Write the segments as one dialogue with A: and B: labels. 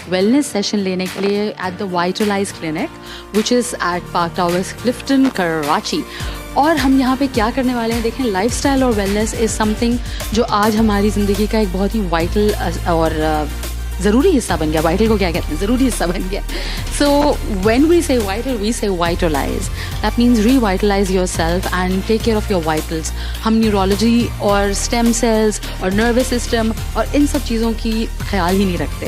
A: Wellness session लेने के लिए at the Vitalize Clinic which is at Park Towers Clifton Karachi. और हम यहाँ पे क्या करने वाले हैं, देखें, लाइफस्टाइल और वेलनेस इज़ समथिंग जो आज हमारी ज़िंदगी का एक बहुत ही वाइटल और ज़रूरी हिस्सा बन गया। वाइटल को क्या कहते हैं, ज़रूरी हिस्सा बन गया। So when we say vital, we say vitalize, that means revitalize yourself and take care of your vitals. हम न्यूरोलॉजी और स्टेम सेल्स और नर्वस सिस्टम और इन सब चीज़ों की ख्याल ही नहीं रखते।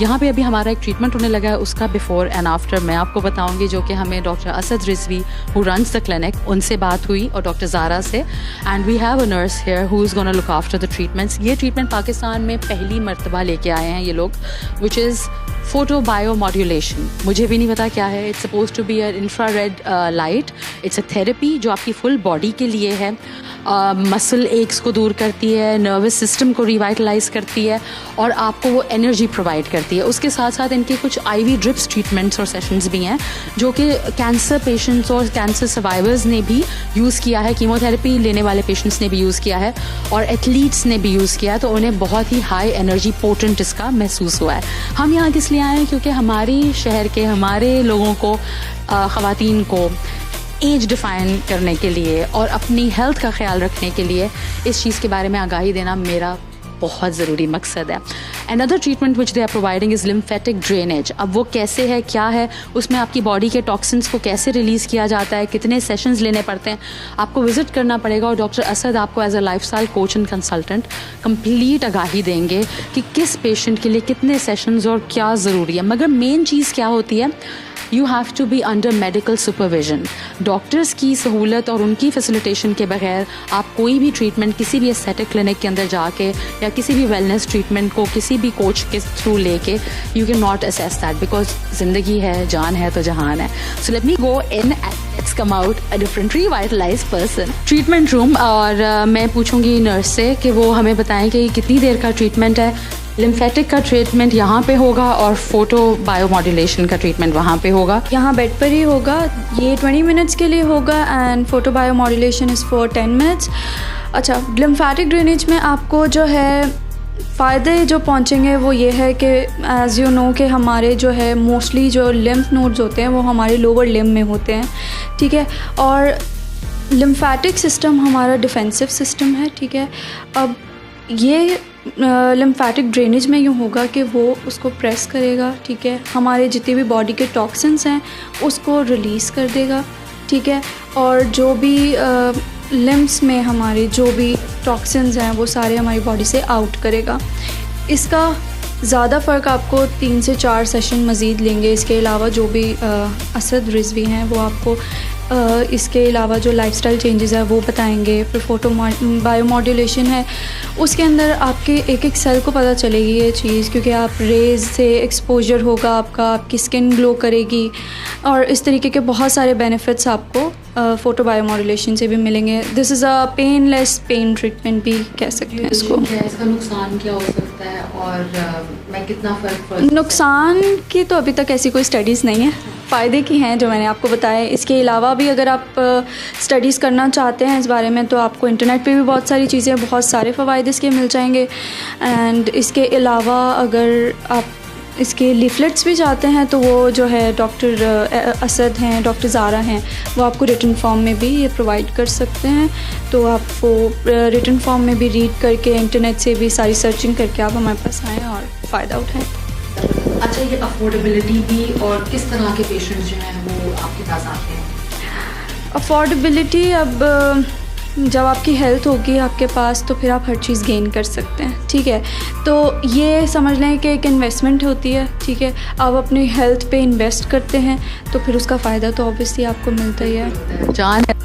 A: यहाँ पे अभी हमारा एक ट्रीटमेंट होने लगा है, उसका बिफोर एंड आफ्टर मैं आपको बताऊंगी, जो कि हमें doctor Asad Rizvi who runs the clinic, उनसे बात हुई और डॉक्टर ज़ारा से, and we have a nurse here who is gonna look after the treatments. ये ट्रीटमेंट पाकिस्तान में पहली मर्तबा लेके आए हैं ये लोग, विच इज़ फोटो बायोमॉड्यूलेशन। मुझे भी नहीं पता क्या है। It's suppose to be a infrared light. It's a therapy जो आपकी फुल बॉडी के लिए है। मसल एक्स को दूर करती है, नर्वस सिस्टम को रिवाइटलाइज करती है और आपको वो एनर्जी प्रोवाइड करती है। उसके साथ साथ इनके कुछ आईवी ड्रिप्स ट्रीटमेंट्स और सेशंस भी हैं जो कि कैंसर पेशेंट्स और कैंसर सर्वाइवर्स ने भी यूज़ किया है, कीमोथेरेपी लेने वाले पेशेंट्स ने भी यूज़ किया है और एथलीट्स ने भी यूज़ किया है, तो उन्हें बहुत ही हाई एनर्जी पोटेंट इसका महसूस हुआ है। हम यहाँ किस लिए आए हैं, क्योंकि हमारी शहर के हमारे लोगों को, ख़वातीन को एज डिफ़ाइन करने के लिए और अपनी हेल्थ का ख्याल रखने के लिए इस चीज़ के बारे में आगाही देना मेरा बहुत ज़रूरी मकसद है। Another treatment which they are providing is lymphatic drainage. अब वो कैसे है, क्या है, उसमें आपकी बॉडी के टॉक्सिन्स को कैसे रिलीज़ किया जाता है, कितने सेशंस लेने पड़ते हैं, आपको विज़िट करना पड़ेगा और डॉक्टर असद आपको as a lifestyle coach and consultant complete आगाही देंगे कि किस पेशेंट के लिए कितने सेशंस और क्या ज़रूरी है। मगर मेन चीज़ क्या होती है, you have to be under medical supervision. Doctors की सहूलत और उनकी फैसिलिटेशन के बगैर आप कोई भी ट्रीटमेंट किसी भी एस्थेटिक क्लिनिक के अंदर जाके या किसी भी वेलनेस ट्रीटमेंट को किसी भी कोच के थ्रू लेके you can not assess that, because ज़िंदगी है, जान है तो जहान है। So let me go in and let's come out a different revitalized person. Treatment room, और मैं पूछूंगी नर्स से कि वो हमें बताएं कि कितनी देर का ट्रीटमेंट है। लिम्फेटिक का ट्रीटमेंट यहाँ पे होगा और फोटो बायोमॉड्यूलेशन का ट्रीटमेंट वहाँ पे होगा।
B: यहाँ बेड पर ही होगा। ये 20 मिनट्स के लिए होगा and photobiomodulation is for 10 minutes. अच्छा, लिम्फेटिक ड्रेनेज में आपको जो है फ़ायदे जो पहुँचेंगे वो ये है कि एज़ यू नो कि हमारे जो है मोस्टली जो लिम्फ नोड्स होते हैं वो हमारे लोअर लिम्ब में होते हैं, ठीक है। और लिम्फेटिक सिस्टम हमारा डिफेंसिव सिस्टम है, ठीक है। अब ये लिम्फेटिक ड्रेनेज में यूँ होगा कि वो उसको प्रेस करेगा, ठीक है, हमारे जितने भी बॉडी के टॉक्सिन्स हैं उसको रिलीज़ कर देगा, ठीक है। और जो भी लिम्फ्स में हमारे जो भी टॉक्सिन्स हैं वो सारे हमारी बॉडी से आउट करेगा। इसका ज़्यादा फ़र्क आपको 3 से 4 सेशन मज़ीद लेंगे। इसके अलावा जो भी असद रिजवी हैं वो आपको इसके अलावा जो लाइफस्टाइल चेंजेस है वो बताएंगे। फिर फोटो बायोमॉड्यूलेशन है, उसके अंदर आपके एक एक सेल को पता चलेगी ये चीज़, क्योंकि आप रेज से एक्सपोजर होगा आपका, आपकी स्किन ग्लो करेगी और इस तरीके के बहुत सारे बेनिफिट्स आपको फ़ोटो बायोमॉड्यूलेशन से भी मिलेंगे। This is a painless pain treatment भी कह सकते हैं इसको।
A: इसका नुकसान क्या हो सकता है और मैं कितना फ़र्क?
B: नुकसान की तो अभी तक ऐसी कोई स्टडीज़ नहीं है, फ़ायदे की हैं जो मैंने आपको बताया। इसके अलावा भी अगर आप स्टडीज़ करना चाहते हैं इस बारे में तो आपको इंटरनेट पे भी बहुत सारी चीज़ें, बहुत सारे फ़वाइद इसके मिल जाएंगे। एंड इसके अलावा अगर आप इसके लीफलेट्स भी चाहते हैं तो वो जो है डॉक्टर असद हैं, डॉक्टर ज़ारा हैं, वो आपको रिटन फॉर्म में भी ये प्रोवाइड कर सकते हैं। तो आप वो रिटन फॉर्म में भी रीड करके इंटरनेट से भी सारी सर्चिंग करके आप हमारे पास आएँ और फ़ायदा उठाएँ।
A: अच्छा, ये अफोर्डेबिलिटी भी और किस तरह के पेशेंट्स जो हैं वो आपके पास आते हैं?
B: अफोर्डेबिलिटी, अब जब आपकी हेल्थ होगी आपके पास तो फिर आप हर चीज़ गेन कर सकते हैं, ठीक है। तो ये समझ लें कि एक इन्वेस्टमेंट होती है, ठीक है। आप अपनी हेल्थ पे इन्वेस्ट करते हैं तो फिर उसका फ़ायदा तो ऑब्वियसली आपको मिलता ही है।
A: जान है,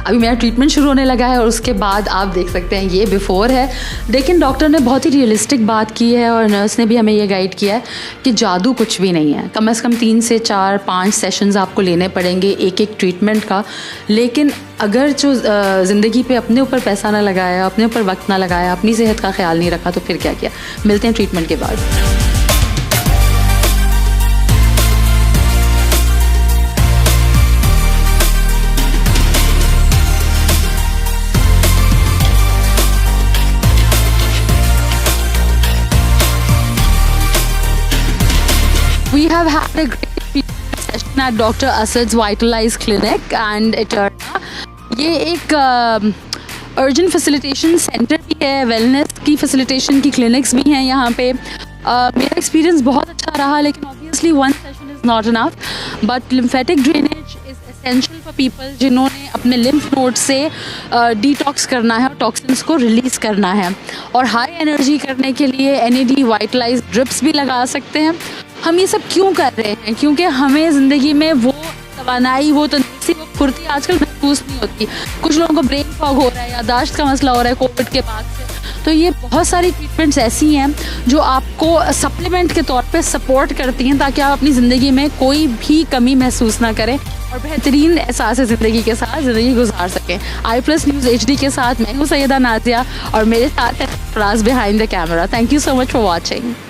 A: अभी मेरा ट्रीटमेंट शुरू होने लगा है और उसके बाद आप देख सकते हैं ये बिफ़ोर है। लेकिन डॉक्टर ने बहुत ही रियलिस्टिक बात की है और नर्स ने भी हमें ये गाइड किया है कि जादू कुछ भी नहीं है। कम से कम 3 से 4-5 सेशंस आपको लेने पड़ेंगे एक एक ट्रीटमेंट का। लेकिन अगर जो ज़िंदगी पे अपने ऊपर पैसा ना लगाया, अपने ऊपर वक्त ना लगाया, अपनी सेहत का ख्याल नहीं रखा तो फिर क्या किया। मिलते हैं ट्रीटमेंट के बाद। have had a great session at Dr. Asad's Vitalize Clinic and Eterna. ये एक अर्जेंट फैसिलिटेशन सेंटर भी है, वेलनेस की फैसिलिटेशन की क्लिनिक्स भी हैं यहाँ पे. मेरा एक्सपीरियंस बहुत अच्छा रहा, लेकिन obviously one session is not enough, but lymphatic drainage is essential for people जिन्होंने अपने लिम्फ नोड से डिटॉक्स करना है और टॉक्सिन्स को रिलीज़ करना है. और हाई एनर्जी करने के लिए NAD वाइटलाइज ड्रिप्स भी लगा सकते हैं. हम ये सब क्यों कर रहे हैं? क्योंकि हमें ज़िंदगी में वो तवानाई, वो तंदुरुस्ती, वो फुर्ती आजकल महसूस नहीं होती. कुछ लोगों को ब्रेन फॉग हो रहा है, यादाश्त का मसला हो रहा है कोविड के बाद से. तो ये बहुत सारी ट्रीटमेंट्स ऐसी हैं जो आपको सप्लीमेंट के तौर पे सपोर्ट करती हैं, ताकि आप अपनी ज़िंदगी में कोई भी कमी महसूस ना करें और बेहतरीन एहसास ज़िंदगी के साथ ज़िंदगी गुजार सकें. i+ न्यूज़ HD के साथ मैं हूँ सैयदा नाज़िया और मेरे साथ है Faraz behind the camera. Thank you so much for watching.